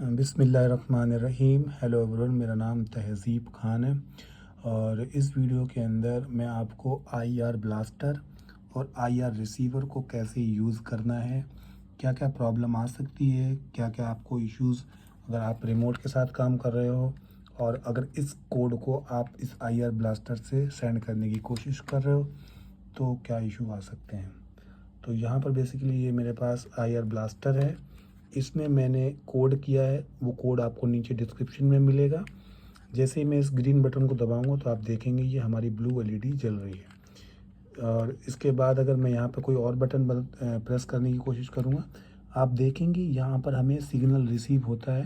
बिस्मिल्लाहिर्रहमानिर्रहीम। Hello everyone, मेरा नाम तहज़ीब खान है और इस वीडियो के अंदर मैं आपको आईआर ब्लास्टर और आईआर रिसीवर को कैसे यूज़ करना है, क्या क्या प्रॉब्लम आ सकती है, क्या क्या आपको इश्यूज़ अगर आप रिमोट के साथ काम कर रहे हो और अगर इस कोड को आप इस आईआर ब्लास्टर से सेंड करने की कोशिश कर रहे हो तो क्या इशू आ सकते हैं। तो यहाँ पर बेसिकली ये मेरे पास आईआर ब्लास्टर है, इसमें मैंने कोड किया है, वो कोड आपको नीचे डिस्क्रिप्शन में मिलेगा। जैसे ही मैं इस ग्रीन बटन को दबाऊंगा तो आप देखेंगे ये हमारी ब्लू एलईडी जल रही है। और इसके बाद अगर मैं यहाँ पर कोई और बटन प्रेस करने की कोशिश करूँगा, आप देखेंगे यहाँ पर हमें सिग्नल रिसीव होता है।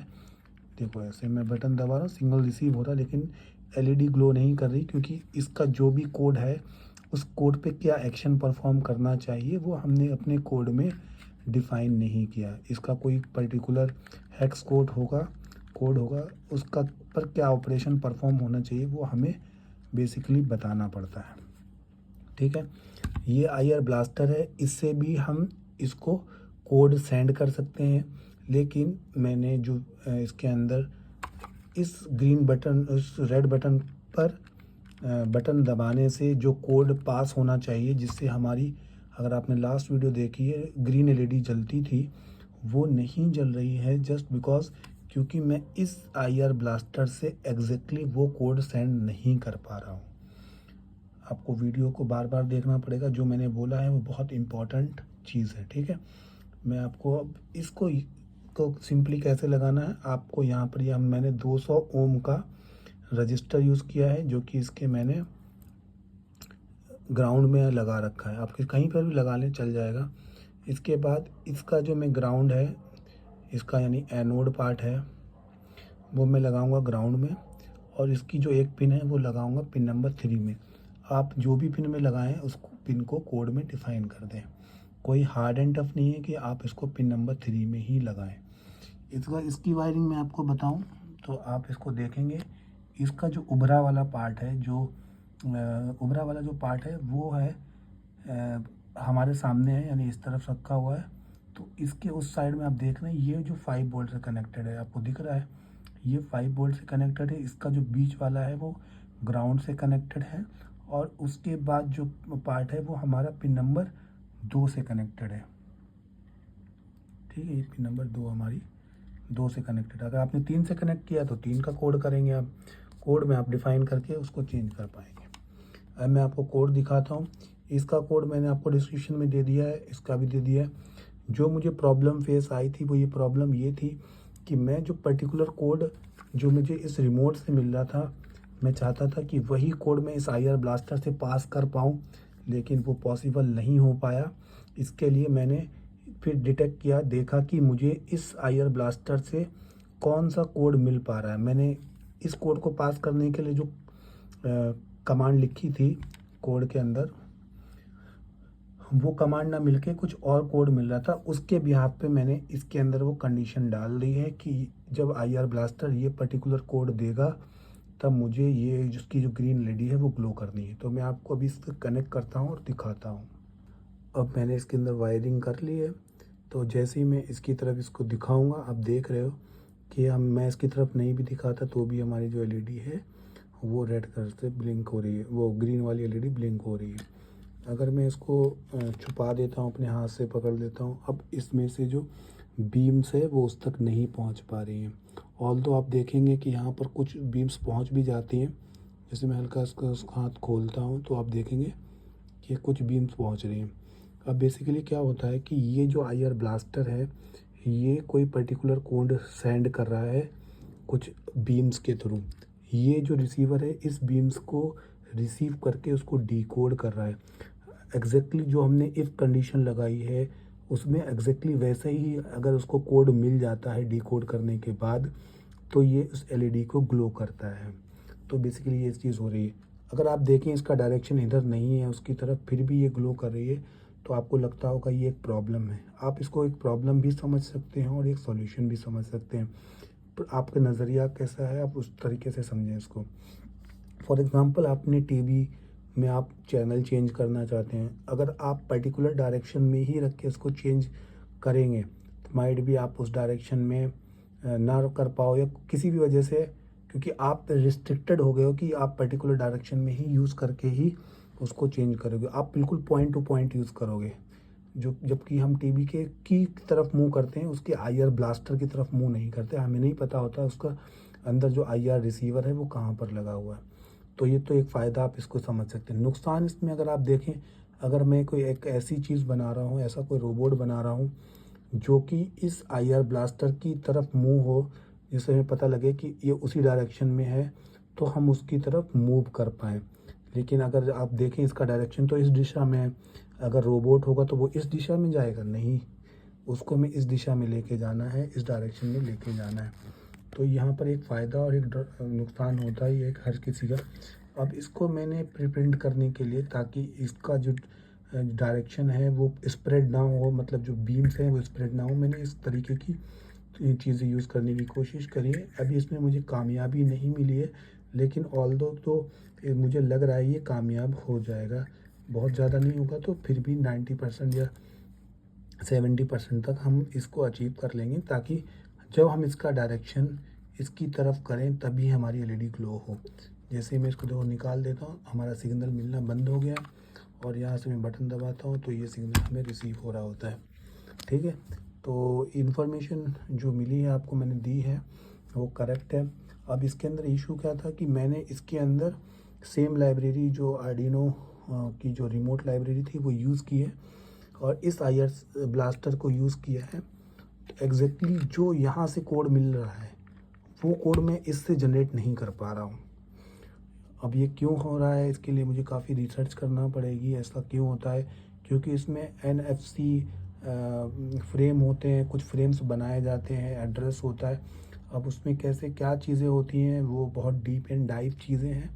देखो ऐसे मैं बटन दबा रहा हूँ, सिग्नल रिसीव हो रहा है, लेकिन एलईडी ग्लो नहीं कर रही, क्योंकि इसका जो भी कोड है उस कोड पे क्या एक्शन परफॉर्म करना चाहिए वो हमने अपने कोड में डिफ़ाइन नहीं किया। इसका कोई पर्टिकुलर हेक्स कोड होगा, उसका पर क्या ऑपरेशन परफॉर्म होना चाहिए वो हमें बेसिकली बताना पड़ता है। ठीक है, ये आईआर ब्लास्टर है, इससे भी हम इसको कोड सेंड कर सकते हैं, लेकिन मैंने जो इसके अंदर इस ग्रीन बटन, उस रेड बटन पर बटन दबाने से जो कोड पास होना चाहिए, जिससे हमारी, अगर आपने लास्ट वीडियो देखी है, ग्रीन एलईडी जलती थी, वो नहीं जल रही है जस्ट बिकॉज क्योंकि मैं इस आईआर ब्लास्टर से एग्जैक्टली वो कोड सेंड नहीं कर पा रहा हूँ। आपको वीडियो को बार बार देखना पड़ेगा, जो मैंने बोला है वो बहुत इम्पॉर्टेंट चीज़ है। ठीक है, मैं आपको अब इसको को सिंपली कैसे लगाना है, आपको यहाँ पर यह मैंने 200 ओम का रजिस्टर यूज़ किया है, जो कि इसके मैंने ग्राउंड में लगा रखा है। आप कहीं पर भी लगा लें चल जाएगा। इसके बाद इसका जो मैं ग्राउंड है, इसका यानी एनोड पार्ट है, वो मैं लगाऊंगा ग्राउंड में, और इसकी जो एक पिन है वो लगाऊंगा पिन नंबर 3 में। आप जो भी पिन में लगाएं उस पिन को कोड में डिफाइन कर दें। कोई हार्ड एंड टफ नहीं है कि आप इसको पिन नंबर 3 में ही लगाएं। इसकी वायरिंग मैं आपको बताऊं तो आप इसको देखेंगे, इसका जो उभरा वाला पार्ट है, जो उभरा वाला जो पार्ट है वो है हमारे सामने है, यानी इस तरफ रखा हुआ है। तो इसके उस साइड में आप देख रहे हैं ये जो 5 वोल्ट से कनेक्टेड है, आपको दिख रहा है ये 5 वोल्ट से कनेक्टेड है। इसका जो बीच वाला है वो ग्राउंड से कनेक्टेड है, और उसके बाद जो पार्ट है वो हमारा पिन नंबर 2 से कनेक्टेड है। ठीक है, ये पिन नंबर 2 हमारी 2 से कनेक्टेड। अगर आपने 3 से कनेक्ट किया तो 3 का कोड करेंगे, आप कोड में आप डिफाइन करके उसको चेंज कर पाएंगे। अब मैं आपको कोड दिखाता हूँ। इसका कोड मैंने आपको डिस्क्रिप्शन में दे दिया है, इसका भी दे दिया है। जो मुझे प्रॉब्लम फेस आई थी वो ये प्रॉब्लम ये थी कि मैं जो पर्टिकुलर कोड जो मुझे इस रिमोट से मिल रहा था, मैं चाहता था कि वही कोड मैं इस आईआर ब्लास्टर से पास कर पाऊँ, लेकिन वो पॉसिबल नहीं हो पाया। इसके लिए मैंने फिर डिटेक्ट किया, देखा कि मुझे इस आईआर ब्लास्टर से कौन सा कोड मिल पा रहा है। मैंने इस कोड को पास करने के लिए जो कमांड लिखी थी कोड के अंदर, वो कमांड ना मिलके कुछ और कोड मिल रहा था। उसके बिहाफ पे मैंने इसके अंदर वो कंडीशन डाल दी है कि जब आईआर ब्लास्टर ये पर्टिकुलर कोड देगा तब मुझे ये जिसकी जो ग्रीन एलईडी है वो ग्लो करनी है। तो मैं आपको अभी इससे कनेक्ट करता हूँ और दिखाता हूँ। अब मैंने इसके अंदर वायरिंग कर ली है, तो जैसे ही मैं इसकी तरफ इसको दिखाऊंगा, आप देख रहे हो कि मैं इसकी तरफ नहीं भी दिखाता तो भी हमारी जो एलईडी है वो रेड कलर से ब्लिंक हो रही है, वो ग्रीन वाली एलईडी ब्लिंक हो रही है। अगर मैं इसको छुपा देता हूँ, अपने हाथ से पकड़ लेता हूँ, अब इसमें से जो बीम्स है वो उस तक नहीं पहुँच पा रही हैं। ऑल्दो आप देखेंगे कि यहाँ पर कुछ बीम्स पहुँच भी जाती हैं। जैसे मैं हल्का इसका हाथ खोलता हूँ तो आप देखेंगे कि कुछ बीम्स पहुँच रही हैं। अब बेसिकली क्या होता है कि ये जो आईआर ब्लास्टर है ये कोई पर्टिकुलर कोड सेंड कर रहा है कुछ बीम्स के थ्रू। ये जो रिसीवर है इस बीम्स को रिसीव करके उसको डिकोड कर रहा है। एग्जैक्टली जो हमने इफ कंडीशन लगाई है उसमें एग्जैक्टली वैसे ही अगर उसको कोड मिल जाता है डिकोड करने के बाद, तो ये उस एलईडी को ग्लो करता है। तो बेसिकली ये चीज़ हो रही है। अगर आप देखें इसका डायरेक्शन इधर नहीं है उसकी तरफ, फिर भी ये ग्लो कर रही है, तो आपको लगता होगा ये एक प्रॉब्लम है। आप इसको एक प्रॉब्लम भी समझ सकते हैं और एक सॉल्यूशन भी समझ सकते हैं, पर आपका नज़रिया कैसा है आप उस तरीके से समझें इसको। फॉर एग्ज़ाम्पल, आपने टीवी में आप चैनल चेंज करना चाहते हैं, अगर आप पर्टिकुलर डायरेक्शन में ही रख के इसको चेंज करेंगे तो माइट भी आप उस डायरेक्शन में ना कर पाओ या किसी भी वजह से, क्योंकि आप रिस्ट्रिक्टेड हो गए हो कि आप पर्टिकुलर डायरेक्शन में ही यूज़ करके ही उसको चेंज करोगे, आप बिल्कुल पॉइंट टू पॉइंट यूज़ करोगे। जो जबकि हम टीवी के की तरफ मुँह करते हैं, उसके आईआर ब्लास्टर की तरफ मुँह नहीं करते, हमें नहीं पता होता उसका अंदर जो आईआर रिसीवर है वो कहाँ पर लगा हुआ है। तो ये तो एक फ़ायदा आप इसको समझ सकते हैं। नुकसान इसमें अगर आप देखें, अगर मैं कोई एक ऐसी चीज़ बना रहा हूँ, ऐसा कोई रोबोट बना रहा हूँ जो कि इस आईआर ब्लास्टर की तरफ मुँह हो, जिससे हमें पता लगे कि ये उसी डायरेक्शन में है, तो हम उसकी तरफ मूव कर पाएँ। लेकिन अगर आप देखें इसका डायरेक्शन तो इस दिशा में है, अगर रोबोट होगा तो वो इस दिशा में जाएगा? नहीं, उसको हमें इस दिशा में लेके जाना है, इस डायरेक्शन में लेके जाना है। तो यहाँ पर एक फ़ायदा और एक नुकसान होता ही है हर किसी का। अब इसको मैंने प्रिप्रिंट करने के लिए, ताकि इसका जो डायरेक्शन है वो स्प्रेड ना हो, मतलब जो बीम्स हैं वो स्प्रेड ना हो, मैंने इस तरीके की चीज़ें यूज़ करने की कोशिश करी है। अभी इसमें मुझे कामयाबी नहीं मिली है, लेकिन ऑल्दो तो मुझे लग रहा है ये कामयाब हो जाएगा। बहुत ज़्यादा नहीं होगा तो फिर भी 90% या 70% तक हम इसको अचीव कर लेंगे, ताकि जब हम इसका डायरेक्शन इसकी तरफ करें तभी हमारी एलईडी ग्लो हो। जैसे ही मैं इसको देखो निकाल देता हूँ, हमारा सिग्नल मिलना बंद हो गया, और यहाँ से मैं बटन दबाता हूँ तो ये सिग्नल हमें रिसीव हो रहा होता है। ठीक है, तो इन्फॉर्मेशन जो मिली है आपको मैंने दी है वो करेक्ट है। अब इसके अंदर इशू क्या था कि मैंने इसके अंदर सेम लाइब्रेरी जो आर्डिनो की जो रिमोट लाइब्रेरी थी वो यूज़ की है, और इस आईआर ब्लास्टर को यूज़ किया है। तो एग्जैक्टली जो यहाँ से कोड मिल रहा है वो कोड मैं इससे जनरेट नहीं कर पा रहा हूँ। अब ये क्यों हो रहा है, इसके लिए मुझे काफ़ी रिसर्च करना पड़ेगी, ऐसा क्यों होता है। क्योंकि इसमें एनएफसी फ्रेम होते हैं, कुछ फ्रेम्स बनाए जाते हैं, एड्रेस होता है। अब उसमें कैसे क्या चीज़ें होती हैं वो बहुत डीप एंड डाइव चीज़ें हैं,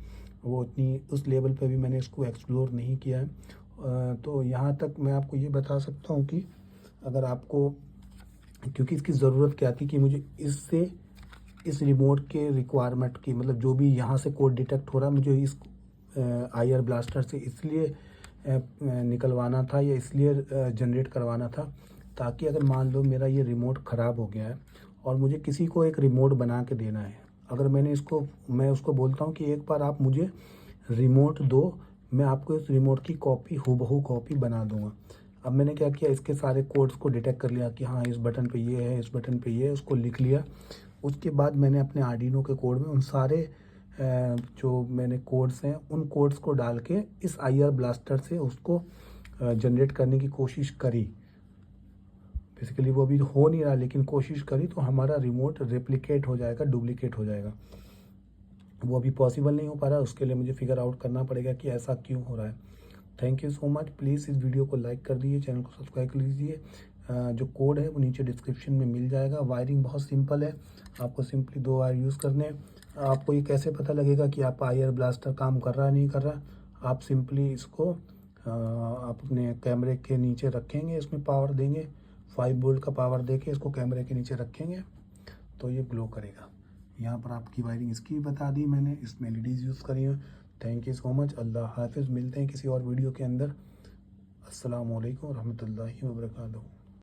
वो उतनी उस लेवल पे भी मैंने इसको एक्सप्लोर नहीं किया है। तो यहाँ तक मैं आपको ये बता सकता हूँ कि अगर आपको, क्योंकि इसकी ज़रूरत क्या थी कि मुझे इससे इस रिमोट के रिक्वायरमेंट की, मतलब जो भी यहाँ से कोड डिटेक्ट हो रहा है मुझे इस आईआर ब्लास्टर से इसलिए निकलवाना था या इसलिए जनरेट करवाना था, ताकि अगर मान लो मेरा ये रिमोट ख़राब हो गया है और मुझे किसी को एक रिमोट बना के देना है, अगर मैं उसको बोलता हूँ कि एक बार आप मुझे रिमोट दो, मैं आपको इस रिमोट की कॉपी हूबहू कॉपी बना दूंगा। अब मैंने क्या किया, इसके सारे कोड्स को डिटेक्ट कर लिया कि हाँ इस बटन पे ये है, इस बटन पे ये है, उसको लिख लिया। उसके बाद मैंने अपने आर्डिनो के कोड में उन सारे जो मैंने कोड्स हैं उन कोड्स को डाल के इस आईआर ब्लास्टर से उसको जनरेट करने की कोशिश करी। बेसिकली वो अभी हो नहीं रहा, लेकिन कोशिश करी तो हमारा रिमोट रेप्लिकेट हो जाएगा, डुप्लीकेट हो जाएगा। वो अभी पॉसिबल नहीं हो पा रहा है, उसके लिए मुझे फिगर आउट करना पड़ेगा कि ऐसा क्यों हो रहा है। Thank you so much. Please इस वीडियो को लाइक कर दीजिए, चैनल को सब्सक्राइब कर लीजिए। जो कोड है वो नीचे डिस्क्रिप्शन में मिल जाएगा। वायरिंग बहुत सिंपल है, आपको सिंपली 2 वायर यूज़ करने हैं। आपको ये कैसे पता लगेगा कि आपका आईआर ब्लास्टर काम कर रहा है नहीं कर रहा, आप सिंपली इसको आप अपने कैमरे के नीचे रखेंगे, इसमें पावर देंगे, 5 वोल्ट का पावर देके इसको कैमरे के नीचे रखेंगे तो ये ग्लो करेगा। यहाँ पर आपकी वायरिंग इसकी भी बता दी मैंने, इसमें एलईडीज़ यूज़ करी है। Thank you so much. अल्लाह हाफिज़। मिलते हैं किसी और वीडियो के अंदर। अस्सलाम वालेकुम रहमतुल्लाहि व बरकातहू।